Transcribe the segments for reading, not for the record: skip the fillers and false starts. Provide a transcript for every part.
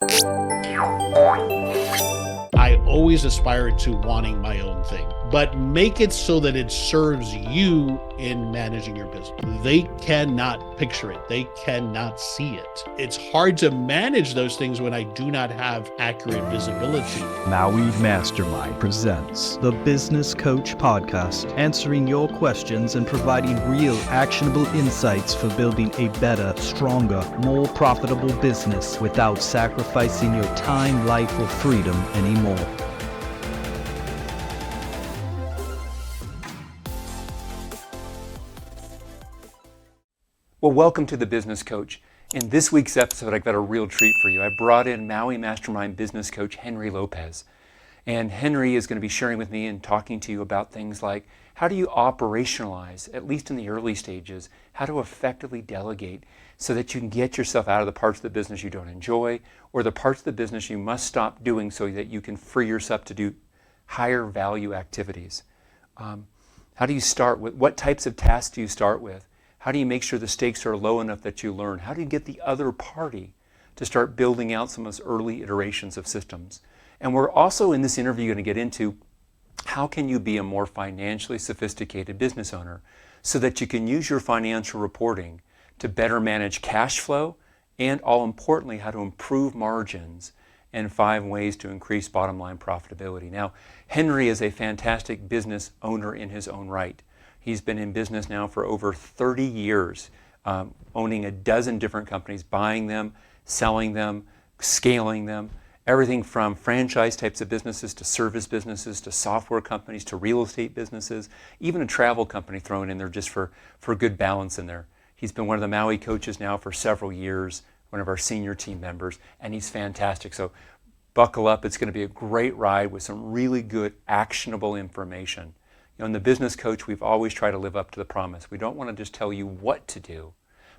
I always aspired to wanting my own thing, but make it so that it serves you in managing your business. They cannot picture it. They cannot see it. It's hard to manage those things when I do not have accurate visibility. Maui Mastermind presents the Business Coach Podcast, answering your questions and providing real actionable insights for building a better, stronger, more profitable business without sacrificing your time, life, or freedom anymore. Well, welcome to the Business Coach. In this week's episode, I've got a real treat for you. I brought in Maui Mastermind business coach Henry Lopez. And Henry is going to be sharing with me and talking to you about things like how do you operationalize, at least in the early stages, how to effectively delegate so that you can get yourself out of the parts of the business you don't enjoy or the parts of the business you must stop doing so that you can free yourself to do higher value activities. How do you start with, what types of tasks do you start with? How do you make sure the stakes are low enough that you learn? How do you get the other party to start building out some of those early iterations of systems? And we're also in this interview going to get into how can you be a more financially sophisticated business owner so that you can use your financial reporting to better manage cash flow and, all importantly, how to improve margins and 5 ways to increase bottom line profitability. Now, Henry is a fantastic business owner in his own right. He's been in business now for over 30 years, owning a dozen different companies, buying them, selling them, scaling them, everything from franchise types of businesses to service businesses to software companies to real estate businesses, even a travel company thrown in there just for good balance in there. He's been one of the Maui coaches now for several years, one of our senior team members, and he's fantastic. So buckle up. It's going to be a great ride with some really good actionable information. In the Business Coach, we've always tried to live up to the promise. We don't want to just tell you what to do,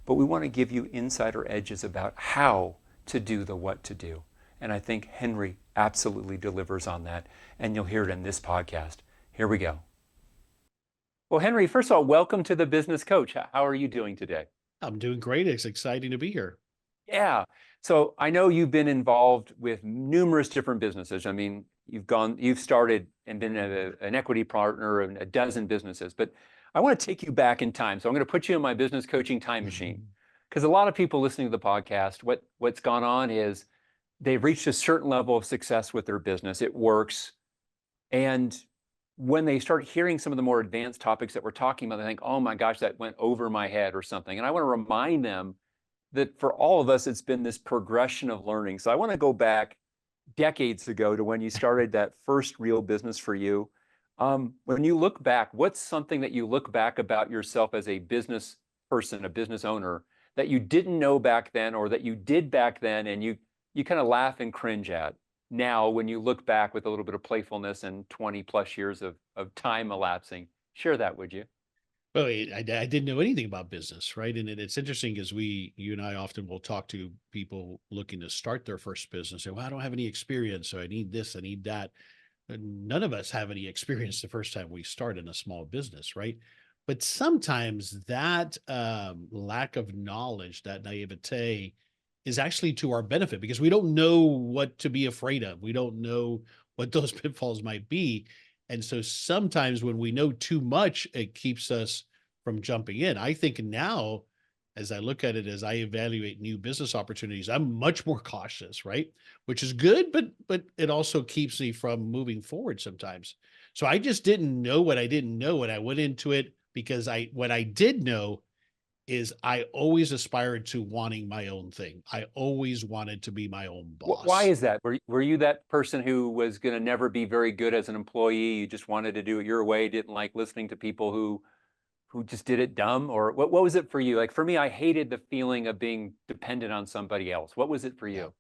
but we want to give you insider edges about how to do the what to do. And I think Henry absolutely delivers on that, and you'll hear it in this podcast. Here we go. Well, Henry, first of all, welcome to the Business Coach. How are you doing today? I'm doing great. It's exciting to be here. Yeah. So I know you've been involved with numerous different businesses. I mean, you've started and been an equity partner in a dozen businesses, but I want to take you back in time. So I'm going to put you in my business coaching time machine because a lot of people listening to the podcast, what's gone on is they've reached a certain level of success with their business. It works. And when they start hearing some of the more advanced topics that we're talking about, they think, oh my gosh, that went over my head or something. And I want to remind them that for all of us, it's been this progression of learning. So I want to go back decades ago to when you started that first real business for you. When you look back, what's something that you look back about yourself as a business person, a business owner, that you didn't know back then or that you did back then and you kind of laugh and cringe at now when you look back with a little bit of playfulness and 20 plus years of time elapsing? Share that, would you? Well, I didn't know anything about business, right? And it's interesting because you and I often will talk to people looking to start their first business. Say, well, I don't have any experience, so I need this, I need that. And none of us have any experience the first time we start in a small business, right? But sometimes that lack of knowledge, that naivete, is actually to our benefit because we don't know what to be afraid of. We don't know what those pitfalls might be. And so sometimes when we know too much, it keeps us from jumping in. I think now, as I look at it, as I evaluate new business opportunities, I'm much more cautious, right? Which is good, but it also keeps me from moving forward sometimes. So I just didn't know what I didn't know when I went into it because what I did know is I always aspired to wanting my own thing. I always wanted to be my own boss. Why is that? Were you that person who was going to never be very good as an employee? You just wanted to do it your way, didn't like listening to people who just did it dumb? Or what was it for you? Like for me, I hated the feeling of being dependent on somebody else. What was it for you?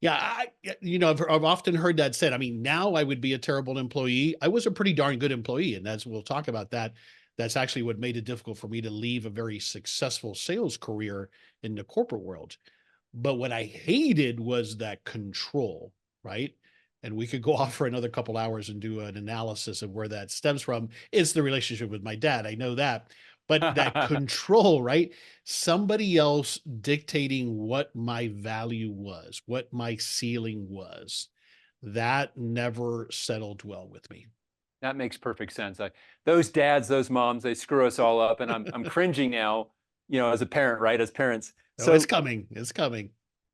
Yeah, I've often heard that said. I mean, now I would be a terrible employee. I was a pretty darn good employee, and we'll talk about that. That's actually what made it difficult for me to leave a very successful sales career in the corporate world. But what I hated was that control, right? And we could go off for another couple hours and do an analysis of where that stems from. It's the relationship with my dad. I know that. but that control, right? Somebody else dictating what my value was, what my ceiling was, that never settled well with me. That makes perfect sense. Those dads, those moms, they screw us all up, and I'm cringing now, as a parent, right? As parents. Oh, it's So, coming. It's coming.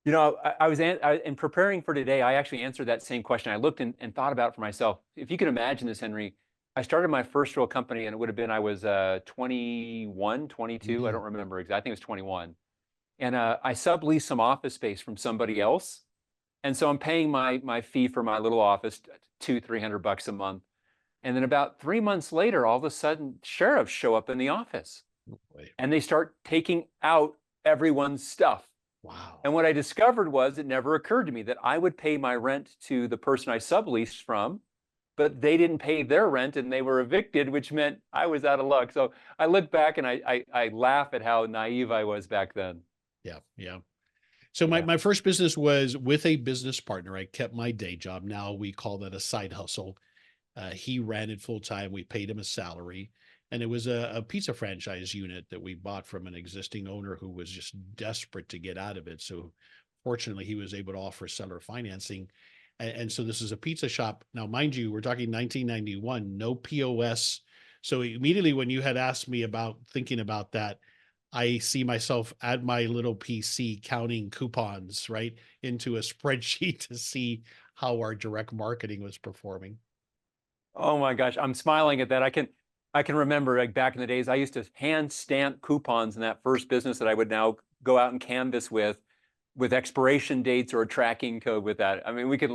in preparing for today, I actually answered that same question. I looked and thought about it for myself. If you can imagine this, Henry, I started my first real company, and it would have been, I was 21, 22. I Mhm. don't remember exactly. I think it was 21. And I subleased some office space from somebody else. And so I'm paying my fee for my little office, $200-300 a month. And then about 3 months later, all of a sudden, sheriffs show up in the office Oh, boy. and they start taking out everyone's stuff. Wow. And what I discovered was, it never occurred to me that I would pay my rent to the person I subleased from, but they didn't pay their rent and they were evicted, which meant I was out of luck. So I look back and I laugh at how naive I was back then. Yeah. Yeah. So my, Yeah. my first business was with a business partner. I kept my day job. Now we call that a side hustle. He ran it full time. We paid him a salary. And it was a pizza franchise unit that we bought from an existing owner who was just desperate to get out of it. So fortunately, he was able to offer seller financing. And so this is a pizza shop. Now, mind you, we're talking 1991, no POS. So immediately when you had asked me about thinking about that, I see myself at my little PC counting coupons, right, into a spreadsheet to see how our direct marketing was performing. Oh my gosh, I'm smiling at that. I can remember, like, back in the days, I used to hand stamp coupons in that first business that I would now go out and canvas with expiration dates or a tracking code with that. I mean, we could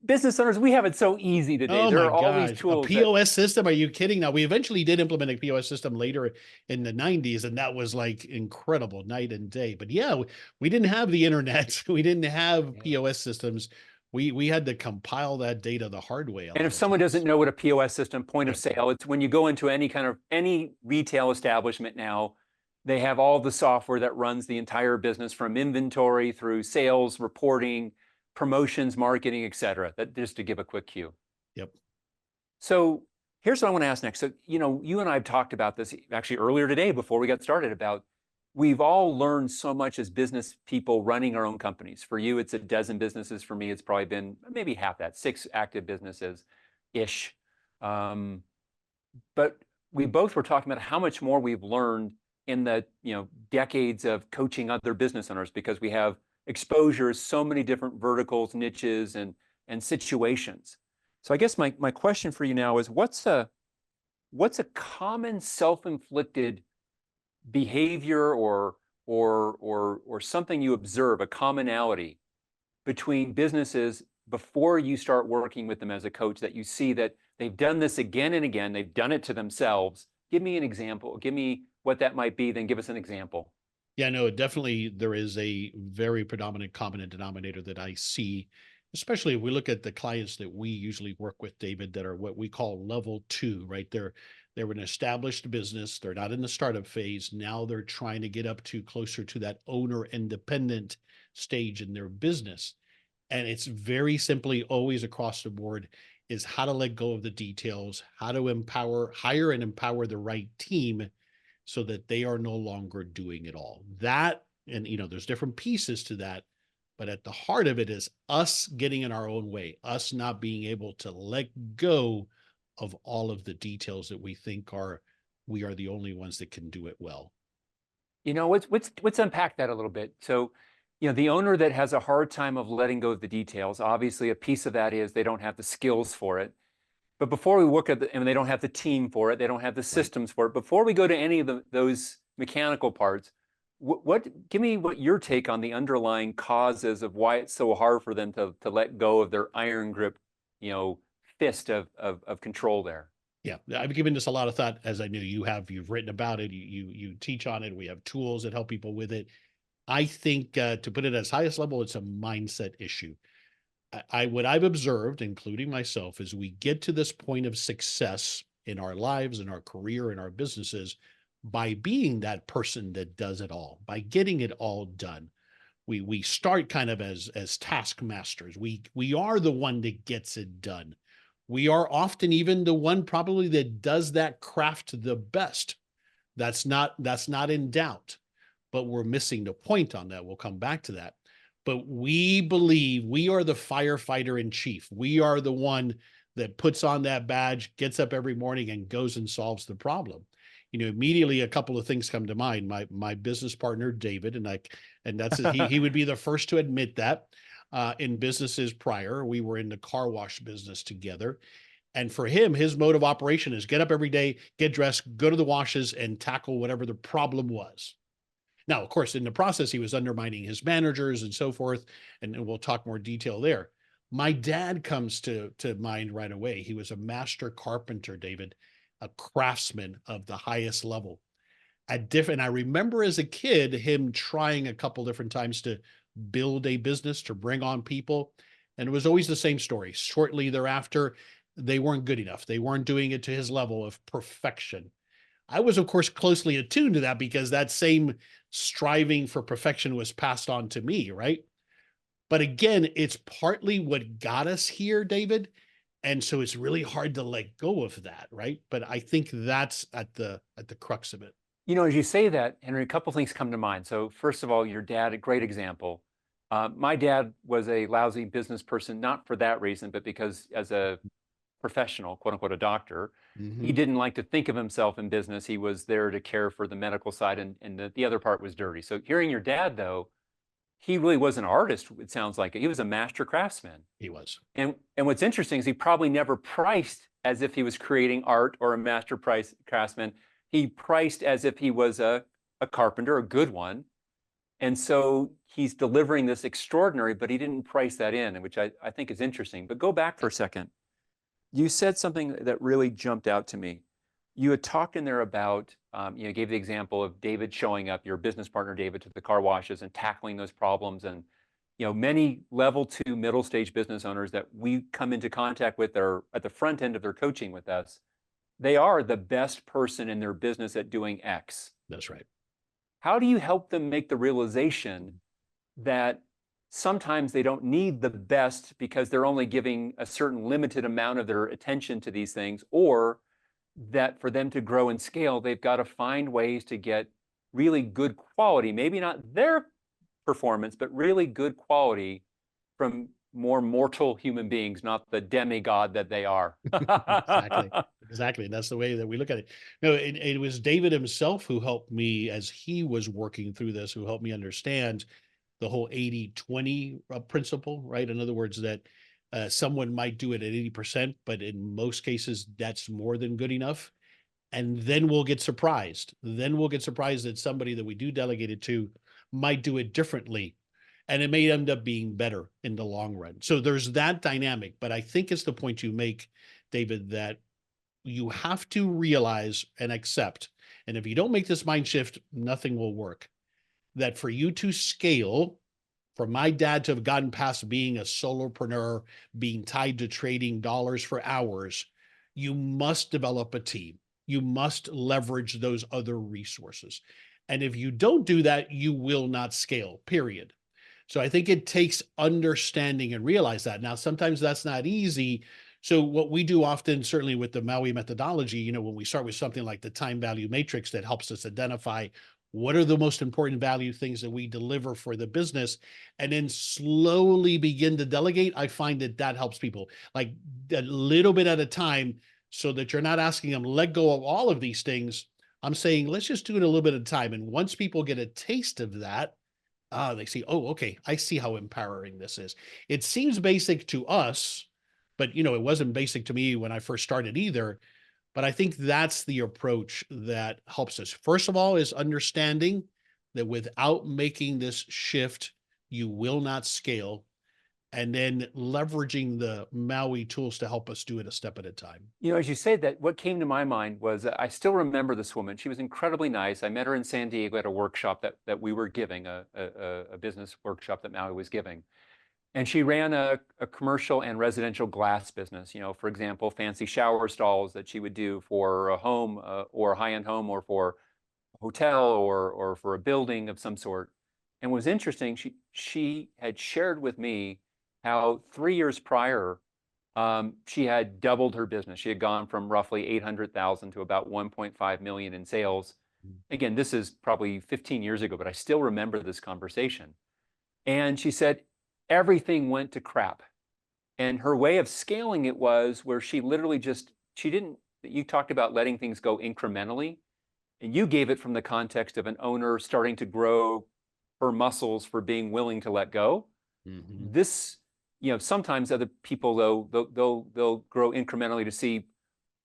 business owners, we have it so easy today. Oh There my are all these gosh, a tools that, POS system? Are you kidding? Now, we eventually did implement a POS system later in the 90s, and that was like incredible, night and day. But yeah, we didn't have the internet. We didn't have yeah. POS systems. We had to compile that data the hard way a And lot if of someone doesn't times. know what a POS system, point of Right. sale, it's when you go into any retail establishment now, they have all the software that runs the entire business, from inventory through sales, reporting, promotions, marketing, et cetera. That, just to give a quick cue. Yep. So here's what I want to ask next. So, you and I have talked about this actually earlier today before we got started, about we've all learned so much as business people running our own companies. For you, it's a dozen businesses. For me, it's probably been maybe half that, 6 active businesses ish. Um, but we both were talking about how much more we've learned in the decades of coaching other business owners, because we have exposures, so many different verticals, niches, and situations. So I guess my question for you now is, what's a common self-inflicted behavior, or something you observe, a commonality between businesses before you start working with them as a coach, that you see that they've done this again and again, they've done it to themselves? Give me an example. Give me what that might be, then give us an example. Yeah, no, definitely there is a very predominant common denominator that I see, especially if we look at the clients that we usually work with, David, that are what we call level two, right? They're an established business. They're not in the startup phase. Now they're trying to get up to closer to that owner independent stage in their business. And it's very simply always across the board is how to let go of the details, how to hire and empower the right team so that they are no longer doing it all. That, and there's different pieces to that, but at the heart of it is us getting in our own way, us not being able to let go of all of the details that we think we are the only ones that can do it well. Let's unpack that a little bit. So, the owner that has a hard time of letting go of the details, obviously a piece of that is they don't have the skills for it. But before we look at and they don't have the team for it, they don't have the Right. systems for it. Before we go to any of those mechanical parts, give me what your take on the underlying causes of why it's so hard for them to let go of their iron grip, fist of control there. Yeah, I've given this a lot of thought, as I knew you have. You've written about it. You teach on it. We have tools that help people with it. I think to put it as highest level, it's a mindset issue. What I've observed, including myself, is we get to this point of success in our lives, in our career, in our businesses, by being that person that does it all, by getting it all done. We start kind of as taskmasters. We are the one that gets it done. We are often even the one probably that does that craft the best. That's not in doubt, but we're missing the point on that. We'll come back to that. But we believe we are the firefighter in chief. We are the one that puts on that badge, gets up every morning and goes and solves the problem. Immediately a couple of things come to mind. My business partner, David, and that's he would be the first to admit that. In businesses prior, we were in the car wash business together. And for him, his mode of operation is get up every day, get dressed, go to the washes, and tackle whatever the problem was. Now, of course, in the process, he was undermining his managers and so forth, and we'll talk more detail there. My dad comes to mind right away. He was a master carpenter, David, a craftsman of the highest level. I remember as a kid him trying a couple different times to build a business, to bring on people, and it was always the same story. Shortly thereafter, they weren't good enough. They weren't doing it to his level of perfection. I was, of course, closely attuned to that because that same striving for perfection was passed on to me, right? But again, it's partly what got us here, David. And so it's really hard to let go of that, right? But I think that's at the crux of it. As you say that, Henry, a couple things come to mind. So first of all, your dad, a great example. My dad was a lousy business person, not for that reason, but because as a professional, quote unquote, a doctor, he didn't like to think of himself in business. He was there to care for the medical side, and the other part was dirty. So hearing your dad, though, he really was an artist, it sounds like. He was a master craftsman. He was. And what's interesting is he probably never priced as if he was creating art or a master craftsman. He priced as if he was a carpenter, a good one. And so he's delivering this extraordinary, but he didn't price that in, which I think is interesting. But go back for a second. You said something that really jumped out to me. You had talked in there about, gave the example of David showing up, your business partner, David, to the car washes and tackling those problems. And, many level 2 middle stage business owners that we come into contact with are at the front end of their coaching with us. They are the best person in their business at doing X. That's right. How do you help them make the realization that sometimes they don't need the best because they're only giving a certain limited amount of their attention to these things, or that for them to grow and scale, they've got to find ways to get really good quality, maybe not their performance, but really good quality from more mortal human beings, not the demigod that they are. Exactly. And that's the way that we look at it. No, it was David himself who helped me as he was working through this, who helped me understand the whole 80-20 principle, right? In other words, that someone might do it at 80%, but in most cases, that's more than good enough. And then we'll get surprised. Then we'll get surprised that somebody that we do delegate it to might do it differently. And it may end up being better in the long run. So there's that dynamic. But I think it's the point you make, David, that you have to realize and accept, and if you don't make this mind shift, nothing will work, that for you to scale, for my dad to have gotten past being a solopreneur, being tied to trading dollars for hours, you must develop a team. You must leverage those other resources. And if you don't do that, you will not scale, period. So I think it takes understanding and realize that. Now, sometimes that's not easy. So what we do often, certainly with the Maui methodology, when we start with something like the time value matrix that helps us identify what are the most important value things that we deliver for the business, and then slowly begin to delegate, I find that helps people, like a little bit at a time, so that you're not asking them, let go of all of these things. I'm saying, let's just do it a little bit at a time. And once people get a taste of that, they see, oh, okay, I see how empowering this is. It seems basic to us, but it wasn't basic to me when I first started either. But I think that's the approach that helps us. First of all, is understanding that without making this shift, you will not scale. And then leveraging the Maui tools to help us do it a step at a time. As you say that, what came to my mind was I still remember this woman. She was incredibly nice. I met her in San Diego at a workshop that we were giving, a business workshop that Maui was giving. And she ran a commercial and residential glass business, for example, fancy shower stalls that she would do for a home or a high-end home, or for a hotel, or for a building of some sort. And what was interesting, she had shared with me how 3 years prior, she had doubled her business. She had gone from roughly 800,000 to about 1.5 million in sales. Again, this is probably 15 years ago, but I still remember this conversation. And she said, everything went to crap. And her way of scaling it was where she literally she didn't, you talked about letting things go incrementally. And you gave it from the context of an owner starting to grow her muscles for being willing to let go. Mm-hmm. This, sometimes other people though, they'll grow incrementally to see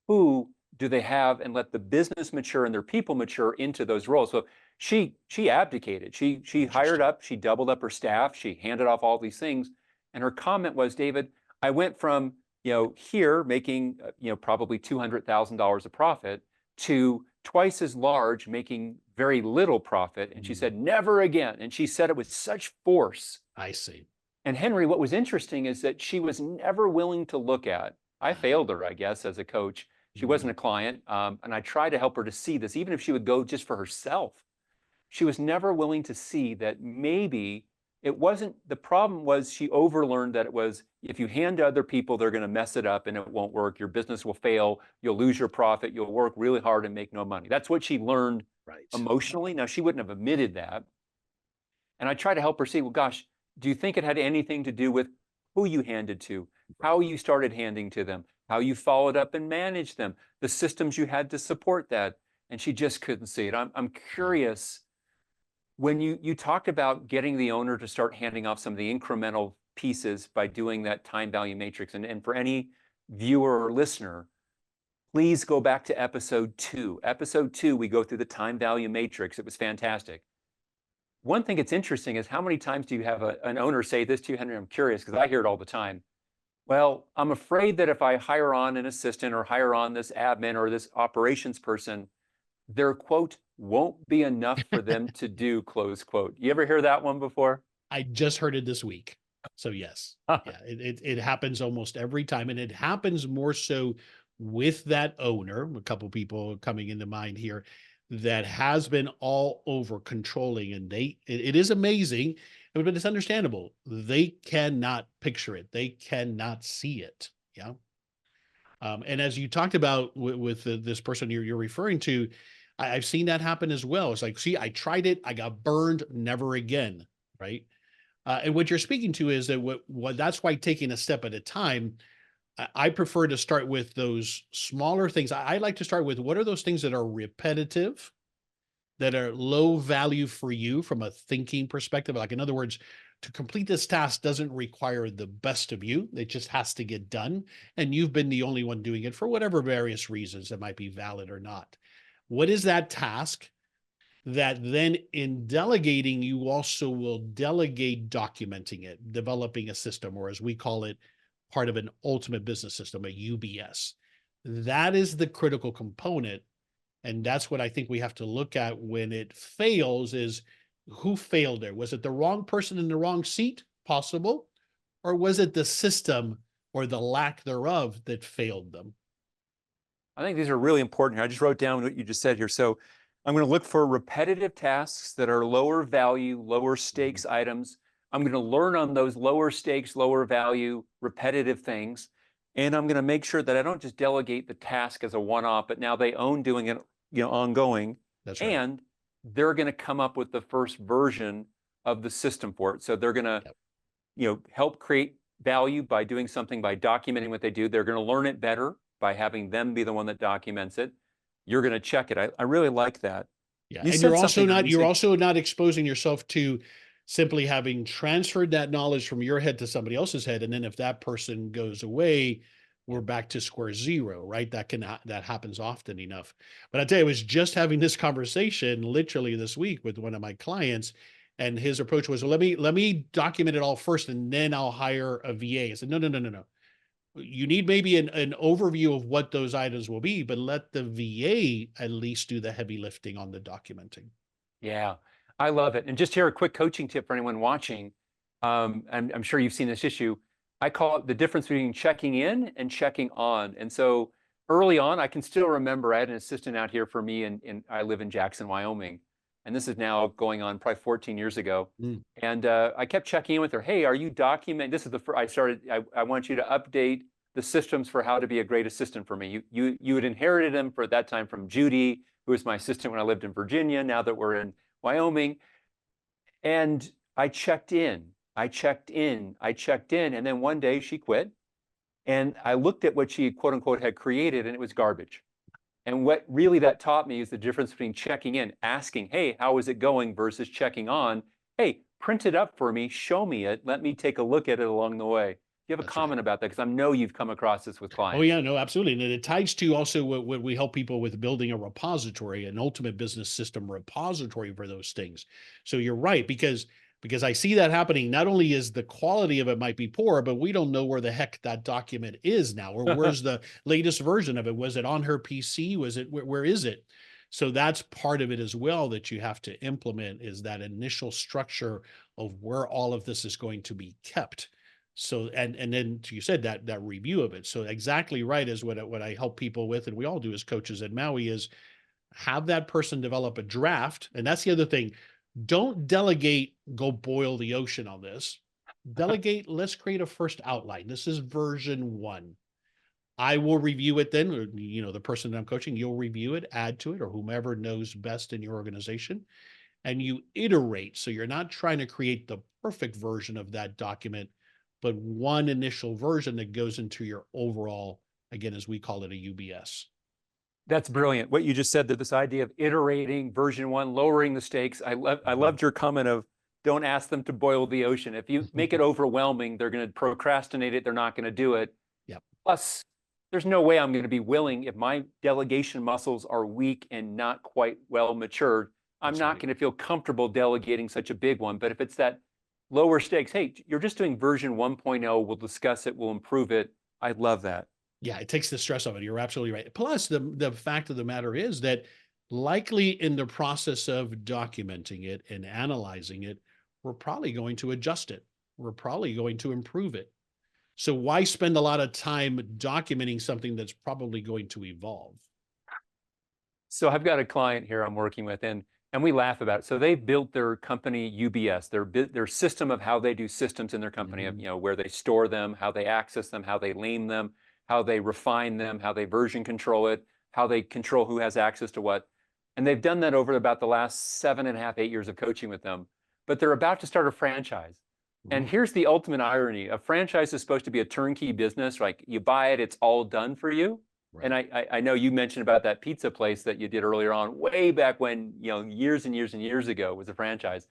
who do they have and let the business mature and their people mature into those roles. So she abdicated. She hired Interesting. up, she doubled up her staff, she handed off all these things. And her comment was, David, I went from, here making, probably $200,000 of profit to twice as large, making very little profit. And she said, never again. And she said it with such force. I see. And Henry, what was interesting is that she was never willing to look at, I failed her, I guess, as a coach. She wasn't a client. And I tried to help her to see this, even if she would go just for herself. She was never willing to see that maybe it wasn't, the problem was she overlearned that it was, if you hand to other people, they're going to mess it up and it won't work. Your business will fail. You'll lose your profit. You'll work really hard and make no money. That's what she learned emotionally. Now, she wouldn't have admitted that. And I try to help her see, well, gosh, do you think it had anything to do with who you handed to, how you started handing to them, how you followed up and managed them, the systems you had to support that? And she just couldn't see it. I'm curious, when you talked about getting the owner to start handing off some of the incremental pieces by doing that time value matrix, and for any viewer or listener, please go back to episode 2. Episode 2, we go through the time value matrix. It was fantastic. One thing that's interesting is how many times do you have an owner say this to you, Henry? I'm curious because I hear it all the time. Well, I'm afraid that if I hire on an assistant or hire on this admin or this operations person, their quote won't be enough for them to do, close quote. You ever hear that one before? I just heard it this week. So yes, yeah, it happens almost every time. And it happens more so with that owner, a couple people coming into mind here, that has been all over controlling. And it is amazing, but it's understandable. They cannot picture it. They cannot see it. Yeah. And as you talked about with this person you're referring to, I've seen that happen as well. It's like, see, I tried it. I got burned. Never again. Right. And what you're speaking to is that what that's why taking a step at a time, I prefer to start with those smaller things. I like to start with what are those things that are repetitive, that are low value for you from a thinking perspective. Like, in other words, to complete this task doesn't require the best of you. It just has to get done. And you've been the only one doing it for whatever various reasons that might be valid or not. What is that task that then in delegating, you also will delegate documenting it, developing a system, or as we call it, part of an ultimate business system, a UBS. That is the critical component. And that's what I think we have to look at when it fails is who failed there? Was it the wrong person in the wrong seat? Possible. Or was it the system or the lack thereof that failed them? I think these are really important here. I just wrote down what you just said here. So I'm going to look for repetitive tasks that are lower value, lower stakes items. I'm going to learn on those lower stakes, lower value, repetitive things. And I'm going to make sure that I don't just delegate the task as a one-off, but now they own doing it, ongoing. That's right. And they're going to come up with the first version of the system for it. So they're going to, help create value by doing something, by documenting what they do. They're going to learn it better by having them be the one that documents it. You're going to check it. I really like that. Yeah. You And said something you're also not exposing yourself to simply having transferred that knowledge from your head to somebody else's head. And then if that person goes away, we're back to square zero, right? That happens often enough. But I tell you, I was just having this conversation literally this week with one of my clients, and his approach was, well, let me document it all first, and then I'll hire a VA. I said, no. You need maybe an overview of what those items will be, but let the VA at least do the heavy lifting on the documenting. Yeah, I love it. And just here, a quick coaching tip for anyone watching. I'm sure you've seen this issue. I call it the difference between checking in and checking on. And so early on, I can still remember I had an assistant out here for me, and I live in Jackson, Wyoming. And this is now going on probably 14 years ago. And I kept checking in with her. Hey, are you documenting? This is the first, I want you to update the systems for how to be a great assistant for me. You had inherited them for that time from Judy, who was my assistant when I lived in Virginia, now that we're in Wyoming. And I checked in, I checked in, I checked in. And then one day she quit. And I looked at what she, quote unquote, had created, and it was garbage. And what really that taught me is the difference between checking in, asking, hey, how is it going, versus checking on, hey, print it up for me, show me it, let me take a look at it along the way. Do you have a That's right. comment about that? Because I know you've come across this with Oh clients. yeah, no, absolutely. And it ties to also what we help people with, building a repository, an ultimate business system repository for those things. So you're right, because I see that happening. Not only is the quality of it might be poor, but we don't know where the heck that document is now, or where's the latest version of it. Was it on her PC? Was it, where is it? So that's part of it as well that you have to implement, is that initial structure of where all of this is going to be kept. So, and then you said that review of it. So exactly right is what I help people with, and we all do as coaches at Maui, is have that person develop a draft. And that's the other thing. Don't delegate, go boil the ocean on this. Delegate, let's create a first outline. This is version 1. I will review it then, or, the person that I'm coaching, you'll review it, add to it, or whomever knows best in your organization, and you iterate. So you're not trying to create the perfect version of that document, but one initial version that goes into your overall, again, as we call it, a UBS. That's brilliant. What you just said, that this idea of iterating, version 1, lowering the stakes. I loved your comment of, don't ask them to boil the ocean. If you make it overwhelming, they're going to procrastinate it. They're not going to do it. Yep. Plus, there's no way I'm going to be willing, if my delegation muscles are weak and not quite well matured, I'm That's not right. going to feel comfortable delegating such a big one. But if it's that lower stakes, hey, you're just doing version 1.0, we'll discuss it, we'll improve it. I love that. Yeah, it takes the stress of it. You're absolutely right. Plus, the fact of the matter is that likely in the process of documenting it and analyzing it, we're probably going to adjust it. We're probably going to improve it. So why spend a lot of time documenting something that's probably going to evolve? So I've got a client here I'm working with, and we laugh about it. So they've built their company UBS, their system of how they do systems in their company, of where they store them, how they access them, how they name them, how they refine them, how they version control it, how they control who has access to what. And they've done that over about the last 7.5, 8 years of coaching with them. But they're about to start a franchise. And here's the ultimate irony. A franchise is supposed to be a turnkey business, like you buy it, it's all done for you. And Right. I know you mentioned about that pizza place that you did earlier on, way back when, years and years and years ago, was a franchise.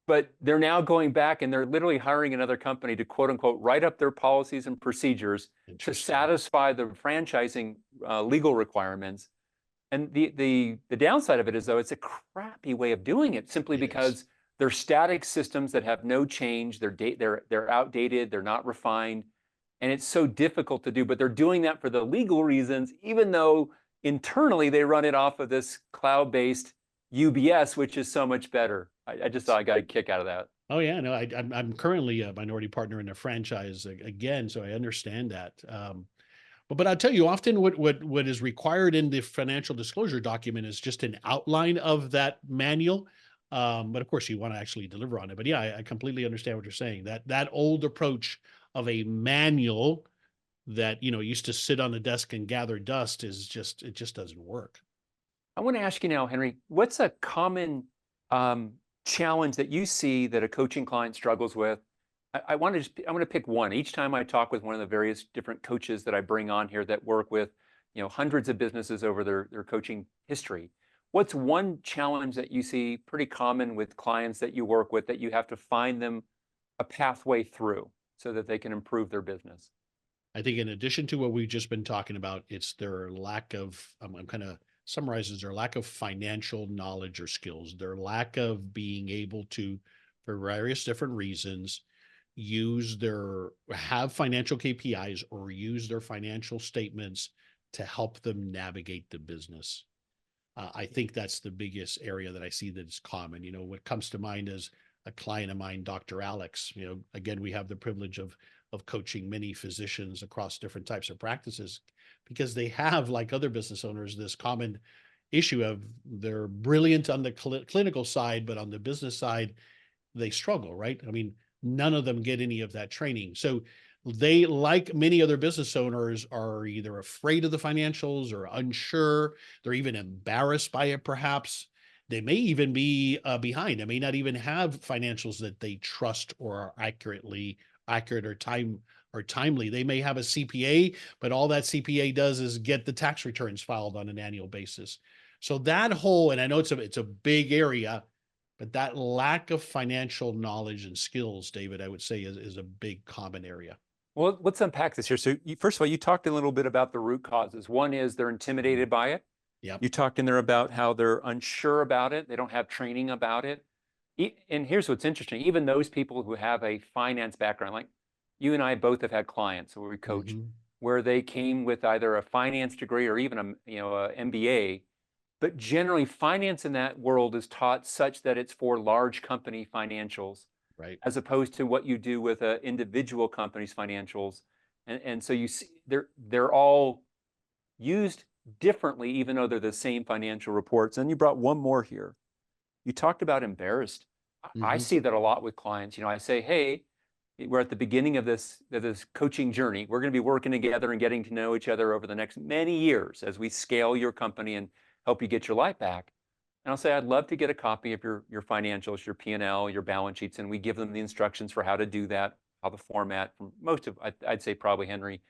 But they're now going back and they're literally hiring another company to, quote unquote, write up their policies and procedures to satisfy the franchising legal requirements. And the downside of it is, though, it's a crappy way of doing it, simply It is. because they're static systems that have no change. They're outdated. They're not refined. And it's so difficult to do, but they're doing that for the legal reasons, even though internally they run it off of this cloud-based UBS, which is so much better. I just thought I got a kick out of that. Oh yeah, no, I'm currently a minority partner in a franchise again, so I understand that. But I'll tell you, often what is required in the financial disclosure document is just an outline of that manual. But of course, you want to actually deliver on it. But yeah, I completely understand what you're saying. That old approach of a manual that used to sit on the desk and gather dust it just doesn't work. I want to ask you now, Henry, what's a common challenge that you see that a coaching client struggles with? I want to pick one. Each time I talk with one of the various different coaches that I bring on here that work with, hundreds of businesses over their coaching history. What's one challenge that you see pretty common with clients that you work with, that you have to find them a pathway through so that they can improve their business? I think in addition to what we've just been talking about, it's their lack of, I'm kind of summarizes their lack of financial knowledge or skills, their lack of being able to, for various different reasons, have financial KPIs or use their financial statements to help them navigate the business. I think that's the biggest area that I see that is common. What comes to mind is a client of mine, Dr. Alex. Again, we have the privilege of coaching many physicians across different types of practices, because they have, like other business owners, this common issue of they're brilliant on the clinical side, but on the business side, they struggle, right? I mean, none of them get any of that training. So they, like many other business owners, are either afraid of the financials or unsure. They're even embarrassed by it, perhaps. They may even be behind. They may not even have financials that they trust or are accurate or timely. They may have a CPA, but all that CPA does is get the tax returns filed on an annual basis. So that whole, and I know it's a big area, but that lack of financial knowledge and skills, David, I would say is a big common area. Well, let's unpack this here. So, first of all, you talked a little bit about the root causes. One is they're intimidated by it. Yep. You talked in there about how they're unsure about it. They don't have training about it. And here's what's interesting. Even those people who have a finance background, like you and I both have had clients where we coach, where they came with either a finance degree or even a MBA. But generally, finance in that world is taught such that it's for large company financials, Right. as opposed to what you do with an individual company's financials. And so you see, they're all used differently, even though they're the same financial reports. And you brought one more here. You talked about embarrassed. I see that a lot with clients. I say, hey, we're at the beginning of this coaching journey. We're going to be working together and getting to know each other over the next many years as we scale your company and help you get your life back. And I'll say, I'd love to get a copy of your financials, your P&L, your balance sheets, and we give them the instructions for how to do that, how the format. From most of, I'd say probably, Henry,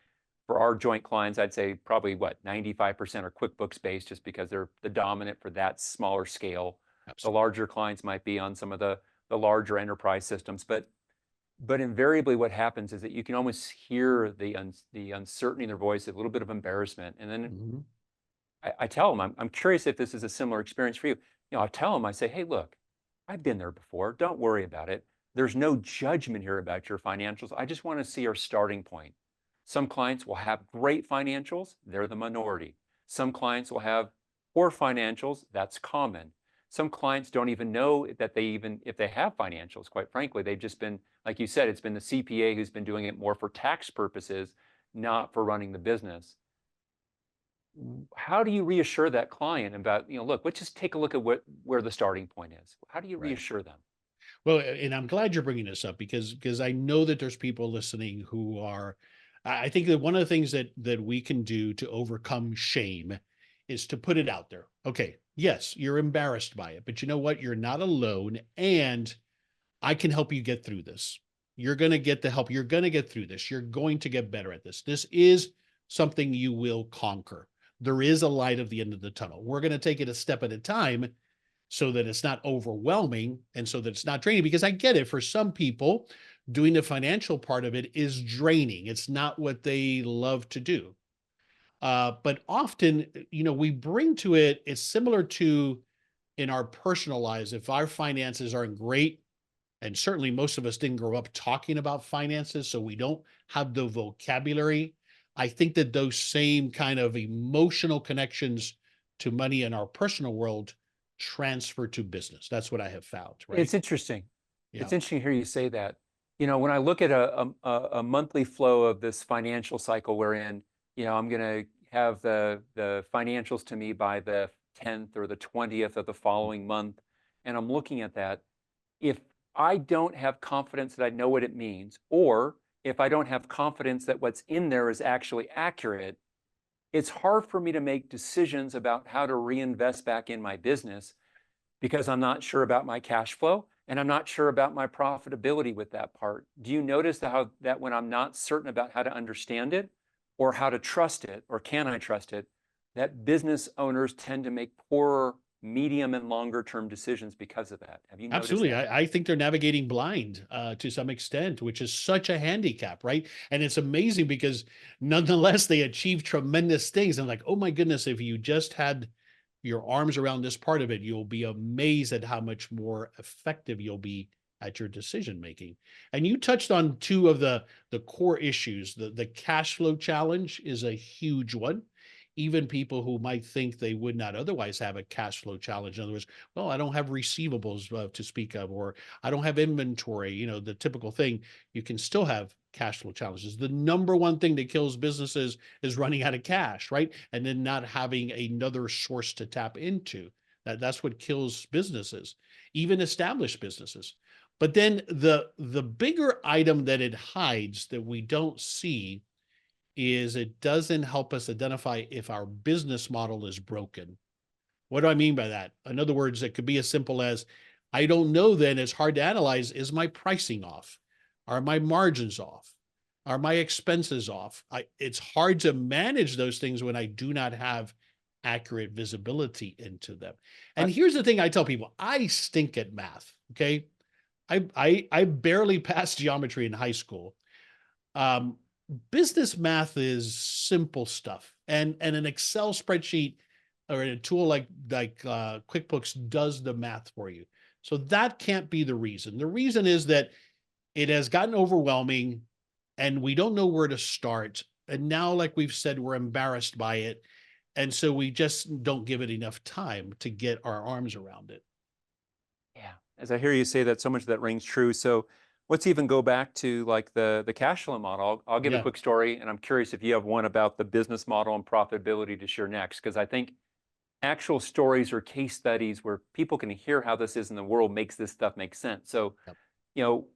for our joint clients, I'd say probably 95% are QuickBooks based, just because they're the dominant for that smaller scale. Absolutely. The larger clients might be on some of the larger enterprise systems, but invariably what happens is that you can almost hear the uncertainty in their voice, a little bit of embarrassment. And then I tell them, I'm curious if this is a similar experience for you. I tell them, I say, hey, look, I've been there before. Don't worry about it. There's no judgment here about your financials. I just want to see our starting point. Some clients will have great financials. They're the minority. Some clients will have poor financials. That's common. Some clients don't even know that if they have financials, quite frankly. They've just been, like you said, it's been the CPA who's been doing it more for tax purposes, not for running the business. How do you reassure that client about, look, let's just take a look at where the starting point is? How do you reassure them? Well, and I'm glad you're bringing this up because I know that there's people listening who are. I think that one of the things that we can do to overcome shame is to put it out there. Okay, yes, you're embarrassed by it, but you know what? You're not alone, and I can help you get through this. You're going to get the help. You're going to get through this. You're going to get better at this. This is something you will conquer. There is a light at the end of the tunnel. We're going to take it a step at a time so that it's not overwhelming and so that it's not draining. Because I get it, for some people, doing the financial part of it is draining. It's not what they love to do. But often, we bring to it, it's similar to in our personal lives. If our finances aren't great, and certainly most of us didn't grow up talking about finances, so we don't have the vocabulary. I think that those same kind of emotional connections to money in our personal world transfer to business. That's what I have found, right? It's interesting. Yeah. It's interesting to hear you say that. When I look at a monthly flow of this financial cycle we're in, I'm going to have the financials to me by the 10th or the 20th of the following month. And I'm looking at that. If I don't have confidence that I know what it means, or if I don't have confidence that what's in there is actually accurate, it's hard for me to make decisions about how to reinvest back in my business, because I'm not sure about my cash flow and I'm not sure about my profitability with that part. Do you notice that when I'm not certain about how to understand it or how to trust it, or can I trust it, that business owners tend to make poorer medium and longer term decisions because of that? Have you noticed Absolutely. that? I think they're navigating blind to some extent, which is such a handicap, right? And it's amazing because nonetheless, they achieve tremendous things. And like, oh my goodness, if you just had your arms around this part of it, you'll be amazed at how much more effective you'll be at your decision making. And you touched on two of the core issues. The cash flow challenge is a huge one. Even people who might think they would not otherwise have a cash flow challenge. In other words, well, I don't have receivables to speak of, or I don't have inventory, the typical thing. You can still have cash flow challenges. The number one thing that kills businesses is running out of cash, right? And then not having another source to tap into. That's what kills businesses, even established businesses. But then the bigger item that it hides that we don't see is it doesn't help us identify if our business model is broken. What do I mean by that? In other words, it could be as simple as, I don't know then, it's hard to analyze, is my pricing off? Are my margins off? Are my expenses off? It's hard to manage those things when I do not have accurate visibility into them. I, And here's the thing I tell people, I stink at math. Okay. I barely passed geometry in high school. Um, Business math is simple stuff, and an Excel spreadsheet or a tool like QuickBooks does the math for you. So that can't be the reason. The reason is that it has gotten overwhelming, and we don't know where to start. And now, like we've said, we're embarrassed by it, and so we just don't give it enough time to get our arms around it. yeah, as I hear you say that, so much of that rings true. So let's even go back to like the cash flow model. I'll give a Yeah. quick story, and I'm curious if you have one about the business model and profitability to share next, because I think actual stories or case studies where people can hear how this is in the world makes this stuff make sense. So, Yep. you know,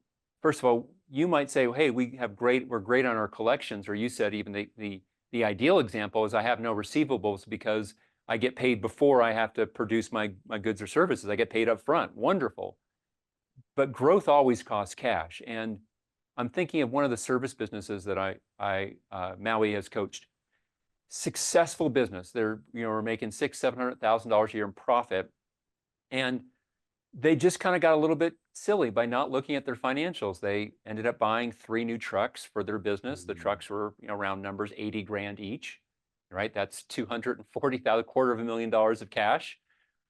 first of all, you might say, hey, we're great on our collections, or you said even the ideal example is I have no receivables because I get paid before I have to produce my goods or services. I get paid up front. Wonderful. But growth always costs cash. And I'm thinking of one of the service businesses that Maui has coached. Successful business. They're, we're making $600,000-$700,000 a year in profit. And they just kind of got a little bit silly by not looking at their financials. They ended up buying 3 new trucks for their business. The trucks were, round numbers, 80 grand each, right? That's $240,000, $250,000 of cash.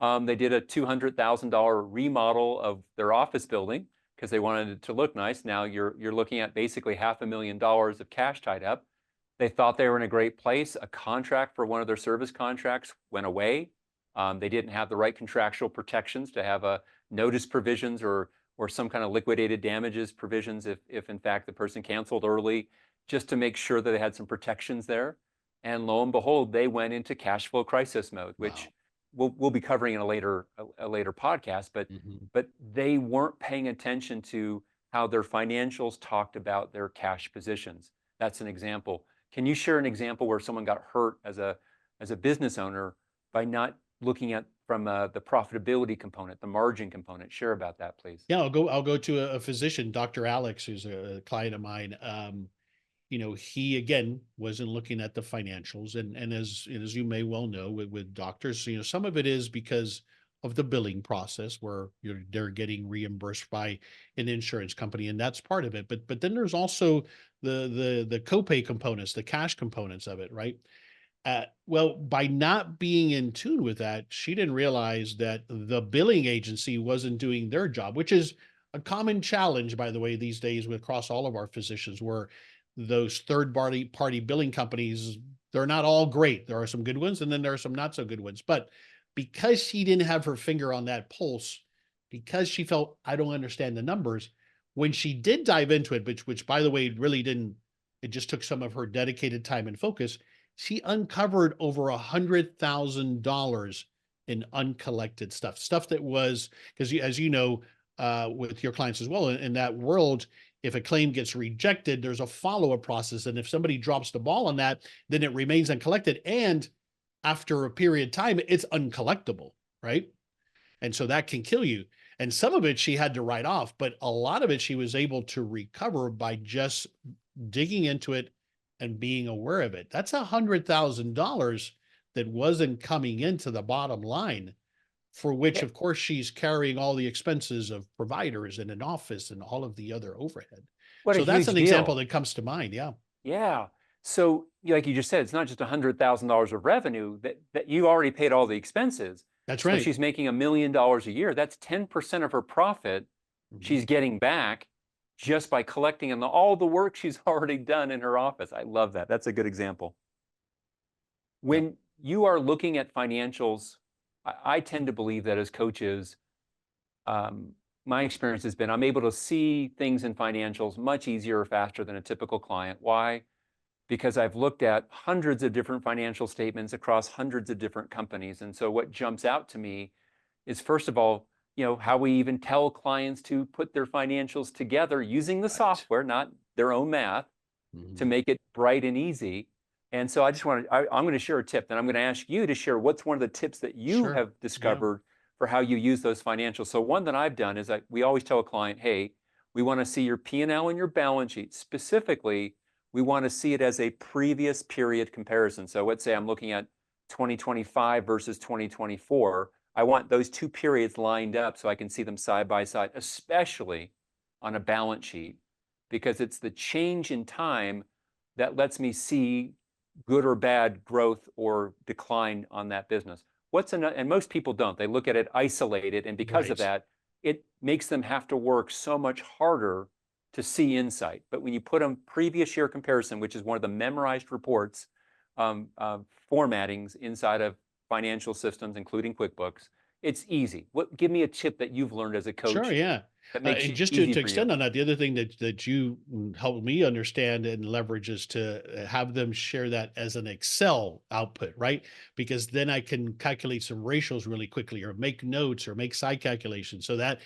They did a $200,000 remodel of their office building because they wanted it to look nice. Now you're looking at basically $500,000 of cash tied up. They thought they were in a great place. A contract for one of their service contracts went away. They didn't have the right contractual protections to have a notice provisions or some kind of liquidated damages provisions if in fact the person canceled early, just to make sure that they had some protections there. And lo and behold, they went into cash flow crisis mode, which we'll be covering in a later podcast. But they weren't paying attention to how their financials talked about their cash positions. That's an example. Can you share an example where someone got hurt as a business owner by not looking at from the profitability component, the margin component? Share about that, please. Yeah, I'll go to a physician, Dr. Alex, who's a client of mine. He again wasn't looking at the financials, and as you may well know, with doctors, some of it is because of the billing process where they're getting reimbursed by an insurance company, and that's part of it. But then there's also the copay components, the cash components of it, right? Well, by not being in tune with that, she didn't realize that the billing agency wasn't doing their job, which is a common challenge, by the way, these days across all of our physicians, where those third party billing companies, they're not all great. There are some good ones, and then there are some not so good ones. But because she didn't have her finger on that pulse, because she felt, I don't understand the numbers, when she did dive into it, which by the way, really didn't, it just took some of her dedicated time and focus. She uncovered over $100,000 in uncollected stuff that was, because as you know, with your clients as well, in that world, if a claim gets rejected, there's a follow-up process. And if somebody drops the ball on that, then it remains uncollected. And after a period of time, it's uncollectible, right? And so that can kill you. And some of it she had to write off, but a lot of it she was able to recover by just digging into it and being aware of it. That's $100,000 that wasn't coming into the bottom line, for which, Yeah. of course, she's carrying all the expenses of providers and an office and all of the other overhead. What a So that's huge an example deal. that comes to mind. Yeah, Yeah. So, like you just said, it's not just $100,000 of revenue that you already paid all the expenses. that's So right. she's making $1 million a year. That's 10% of her profit Mhm. she's getting back just by collecting on all the work she's already done in her office. I love that. That's a good example. Yep. When you are looking at financials, I tend to believe that as coaches, my experience has been I'm able to see things in financials much easier or faster than a typical client. Why? Because I've looked at hundreds of different financial statements across hundreds of different companies. And so what jumps out to me is, first of all, how we even tell clients to put their financials together using the Right. software, not their own math, to Mhm. make it bright and easy. And so I'm going to share a tip, and I'm going to ask you to share what's one of the tips that you Sure. have Yeah. discovered for how you use those financials. So one that I've done is that we always tell a client, hey, we want to see your P&L and your balance sheet. Specifically, we want to see it as a previous period comparison. So let's say I'm looking at 2025 versus 2024. I want those two periods lined up so I can see them side by side, especially on a balance sheet, because it's the change in time that lets me see good or bad growth or decline on that business. And most people don't. They look at it isolated, and because of Right. that, it makes them have to work so much harder to see insight. But when you put them previous year comparison, which is one of the memorized reports, formattings inside of financial systems, including QuickBooks, it's easy. Give me a tip that you've learned as a Sure, coach yeah. that makes And it just easy to for you. extend on that, the other thing that you helped me understand and leverage is to have them share that as an Excel output, right? Because then I can calculate some ratios really quickly, or make notes, or make side calculations. So that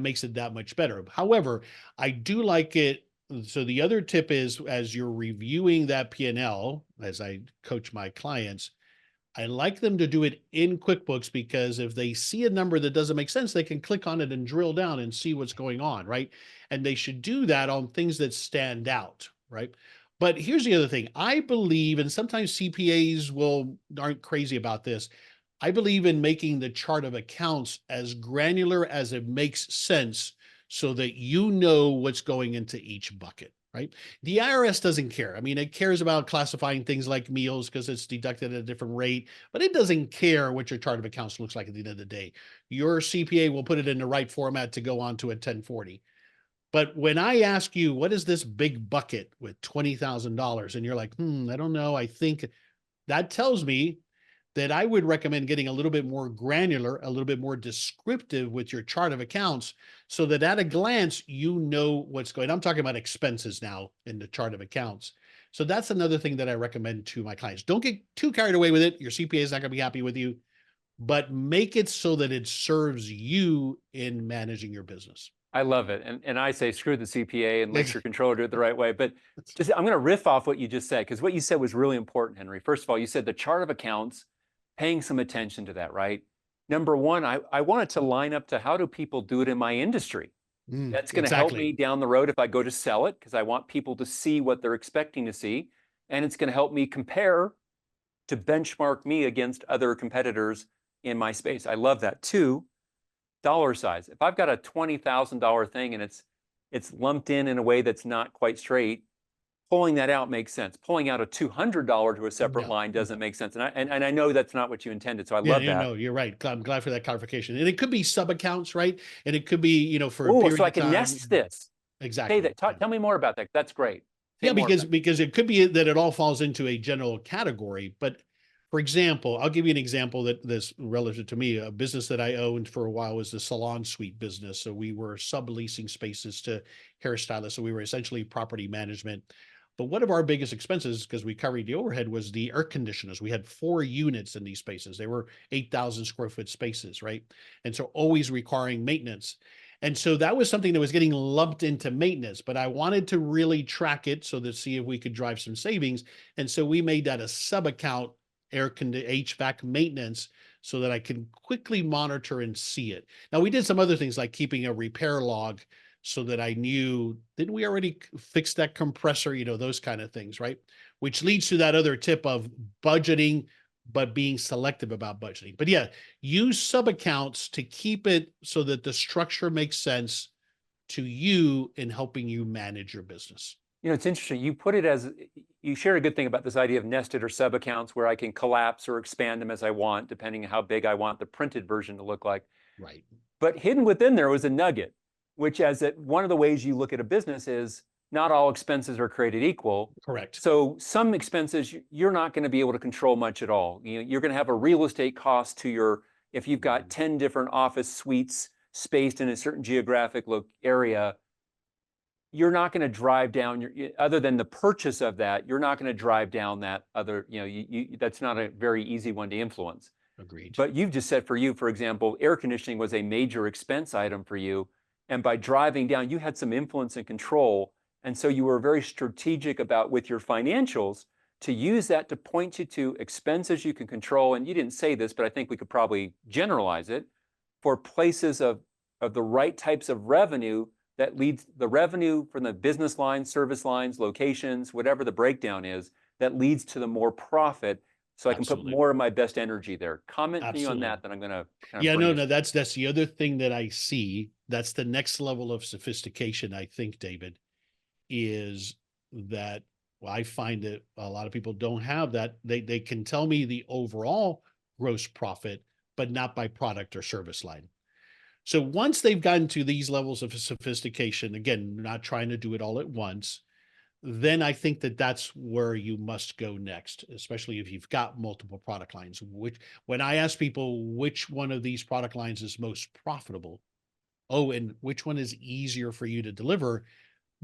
makes it that much better. However, I do like it. So the other tip is, as you're reviewing that P&L, as I coach my clients, I like them to do it in QuickBooks, because if they see a number that doesn't make sense, they can click on it and drill down and see what's going on, right? And they should do that on things that stand out, right? But here's the other thing. I believe, and sometimes CPAs aren't crazy about this. I believe in making the chart of accounts as granular as it makes sense, so that you know what's going into each bucket, right? The IRS doesn't care. I mean, it cares about classifying things like meals because it's deducted at a different rate, but it doesn't care what your chart of accounts looks like at the end of the day. Your CPA will put it in the right format to go on to a 1040. But when I ask you, what is this big bucket with $20,000? And you're like, I don't know. I think that tells me that I would recommend getting a little bit more granular, a little bit more descriptive with your chart of accounts, so that at a glance, you know what's going on. I'm talking about expenses now in the chart of accounts. So that's another thing that I recommend to my clients. Don't get too carried away with it. Your CPA is not going to be happy with you, but make it so that it serves you in managing your business. I love it. And I say, screw the CPA and let your controller do it the right way. But I'm going to riff off what you just said, because what you said was really important, Henry. First of all, you said the chart of accounts, paying some attention to that, right? Number one, I want it to line up to how do people do it in my industry? That's going to help Exactly. me down the road if I go to sell it, because I want people to see what they're expecting to see. And it's going to help me compare to benchmark me against other competitors in my space. I love that. Two, dollar size. If I've got a $20,000 thing and it's lumped in a way that's not quite straight, pulling that out makes sense. Pulling out a $200 to a separate No, line doesn't no. make sense. And I know that's not what you intended. So I Yeah, love yeah, that. no, you're right. I'm glad for that clarification. And it could be sub accounts, right? And it could be, for a Oh, so period I of can time. nest this. Say Exactly. that. Tell me more about that. That's great. Say Yeah, more because about because it could be that it all falls into a general category. But for example, I'll give you an example that this relative to me. A business that I owned for a while was the salon suite business. So we were subleasing spaces to hairstylists. So we were essentially property management. But one of our biggest expenses, because we covered the overhead, was the air conditioners. We had 4 units in these spaces. They were 8,000 square foot spaces, right? And so always requiring maintenance. And so that was something that was getting lumped into maintenance, but I wanted to really track it so that see if we could drive some savings. And so we made that a sub account, HVAC maintenance, so that I can quickly monitor and see it. Now we did some other things like keeping a repair log so that I knew, didn't we already fix that compressor? Those kind of things, right? Which leads to that other tip of budgeting, but being selective about budgeting. But yeah, use sub accounts to keep it so that the structure makes sense to you in helping you manage your business. It's interesting. You shared a good thing about this idea of nested or sub accounts where I can collapse or expand them as I want, depending on how big I want the printed version to look like. Right. But hidden within there was a nugget, which one of the ways you look at a business is not all expenses are created equal. Correct. So some expenses you're not going to be able to control much at all. You're going to have a real estate cost if you've got 10 different office suites spaced in a certain geographic area, you're not going to drive down other than the purchase of that, you're not going to drive down that other, that's not a very easy one to influence. Agreed. But you've just said for you, for example, air conditioning was a major expense item for you. And by driving down, you had some influence and control. And so you were very strategic about with your financials to use that to point you to expenses you can control. And you didn't say this, but I think we could probably generalize it for places of the right types of revenue that leads the revenue from the business lines, service lines, locations, whatever the breakdown is, that leads to the more profit. So I can put Absolutely. more of my best energy there. Comment to me on Absolutely. that, then I'm going to kind of Yeah, bring no, us. no, that's the other thing that I see. That's the next level of sophistication, I think, David, is that well, I find that a lot of people don't have that. They can tell me the overall gross profit, but not by product or service line. So once they've gotten to these levels of sophistication, again, not trying to do it all at once, then I think that that's where you must go next, especially if you've got multiple product lines. Which, when I ask people which one of these product lines is most profitable, oh, and which one is easier for you to deliver,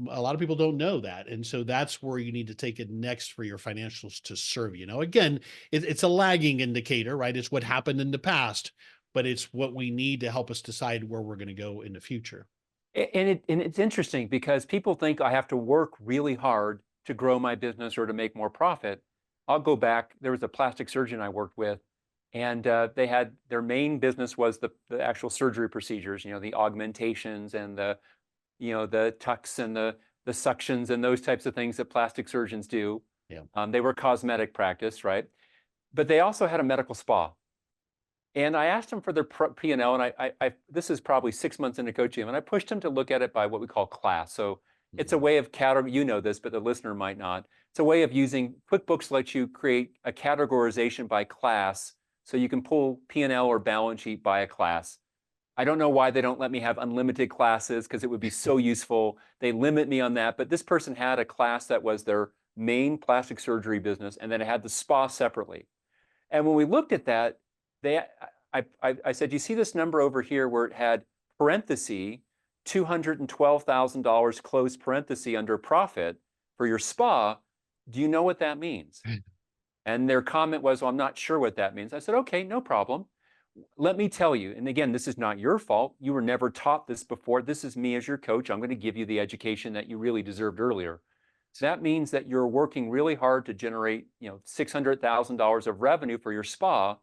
a lot of people don't know that. And so that's where you need to take it next for your financials to serve you. Now, again, it's a lagging indicator, right? It's what happened in the past, but it's what we need to help us decide where we're going to go in the future. And it's interesting because people think I have to work really hard to grow my business or to make more profit. I'll go back. There was a plastic surgeon I worked with, and they had their main business was the actual surgery procedures, the augmentations and the tucks and the suctions and those types of things that plastic surgeons do. Yeah. They were cosmetic practice, right? But they also had a medical spa. And I asked him for their P&L, and this is probably 6 months into coaching him, and I pushed him to look at it by what we call class. So it's a Mhm. way of you know this, but the listener might not. It's a way of using QuickBooks lets you create a categorization by class, so you can pull P&L or balance sheet by a class. I don't know why they don't let me have unlimited classes because it would be so useful. They limit me on that, but this person had a class that was their main plastic surgery business, and then it had the spa separately. And when we looked at that, they, I said, you see this number over here where it had parenthesis, $212,000 close parenthesis under profit for your spa. Do you know what that means? And their comment was, well, I'm not sure what that means. I said, okay, no problem. Let me tell you, and again, this is not your fault. You were never taught this before. This is me as your coach. I'm going to give you the education that you really deserved earlier. So that means that you're working really hard to generate, $600,000 of revenue for your spa,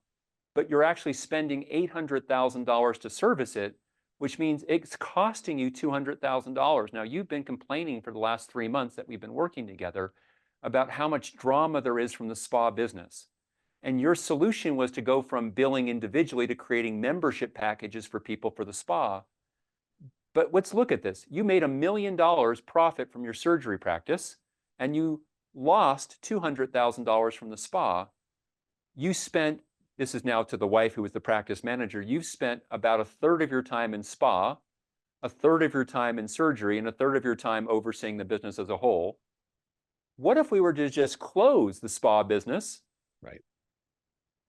but you're actually spending $800,000 to service it, which means it's costing you $200,000. Now, you've been complaining for the last 3 months that we've been working together about how much drama there is from the spa business. And your solution was to go from billing individually to creating membership packages for people for the spa. But let's look at this. You made $1 million profit from your surgery practice, and you lost $200,000 from the spa. You spent, this is now to the wife who was the practice manager, you've spent about a third of your time in spa, a third of your time in surgery, and a third of your time overseeing the business as a whole. What if we were to just close the spa business? Right.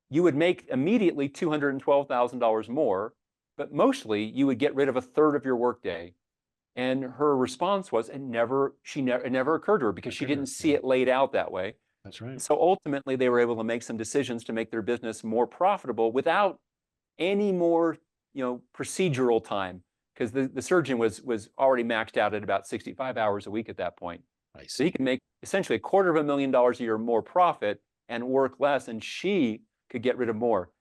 You would make immediately $212,000 more, but mostly you would get rid of a third of your workday. And her response was, it never occurred to her because she didn't see it laid out that way. That's right. So ultimately, they were able to make some decisions to make their business more profitable without any more, procedural time, because the surgeon was already maxed out at about 65 hours a week at that point. I So he see. could make essentially $250,000 a year more profit and work less, and she could get rid of more.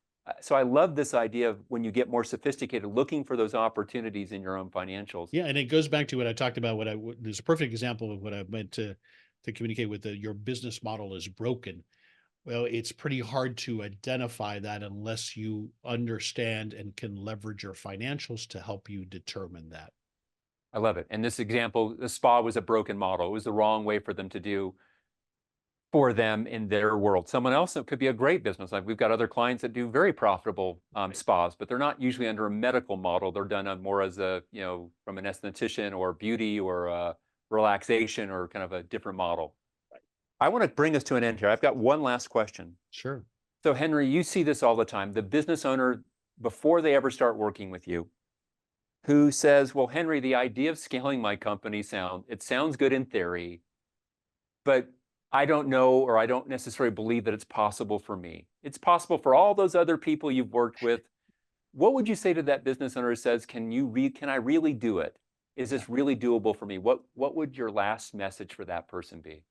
So I love this idea of when you get more sophisticated, looking for those opportunities in your own financials. Yeah, and it goes back to what I talked about. There's a perfect example of what I meant to communicate with your business model is broken. Well, it's pretty hard to identify that unless you understand and can leverage your financials to help you determine that. I love it. And this example, the spa was a broken model. It was the wrong way for them to do for them in their world. Someone else, it could be a great business. Like we've got other clients that do very profitable spas, but they're not usually under a medical model. They're done on more as a, from an esthetician or beauty or relaxation or kind of a different model. I want to bring us to an end here. I've got one last question. Sure. So Henry, you see this all the time. The business owner, before they ever start working with you, who says, well, Henry, the idea of scaling my company sounds good in theory, but I don't know, or I don't necessarily believe that it's possible for me. It's possible for all those other people you've worked with. What would you say to that business owner who says, can I really do it? Is Yeah. this really doable for me? What would your last message for that person be?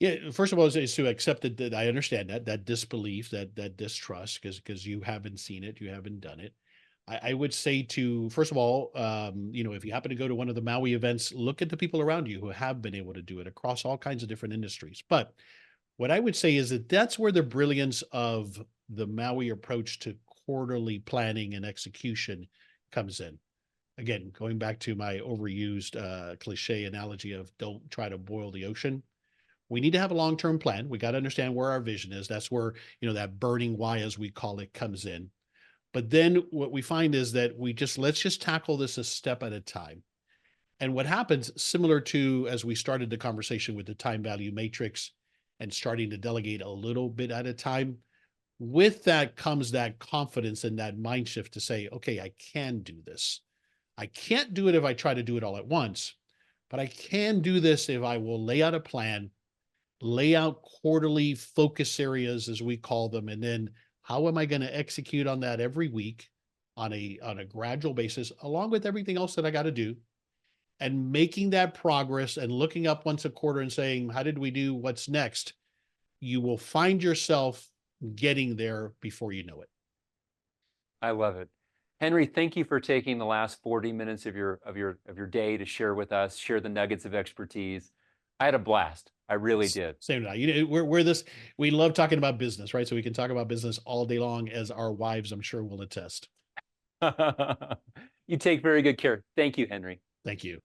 Yeah, first of all, is to accept that I understand that disbelief, that distrust, because you haven't seen it, you haven't done it. I would say to first of all, if you happen to go to one of the Maui events, look at the people around you who have been able to do it across all kinds of different industries. But what I would say is that that's where the brilliance of the Maui approach to quarterly planning and execution comes in. Again, going back to my overused cliche analogy of don't try to boil the ocean. We need to have a long-term plan. We got to understand where our vision is. That's where, that burning why, as we call it, comes in. But then what we find is that let's just tackle this a step at a time. And what happens, similar to as we started the conversation with the time value matrix and starting to delegate a little bit at a time, with that comes that confidence and that mind shift to say, okay, I can do this. I can't do it if I try to do it all at once, but I can do this if I will lay out a plan, lay out quarterly focus areas, as we call them, and then how am I going to execute on that every week on a gradual basis, along with everything else that I got to do, and making that progress and looking up once a quarter and saying, how did we do? What's next? You will find yourself getting there before you know it. I love it. Henry, thank you for taking the last 40 minutes of your day to share with us, share the nuggets of expertise. I had a blast. I really did. Same now. We love talking about business, right? So we can talk about business all day long, as our wives, I'm sure, will attest. You take very good care. Thank you, Henry. Thank you.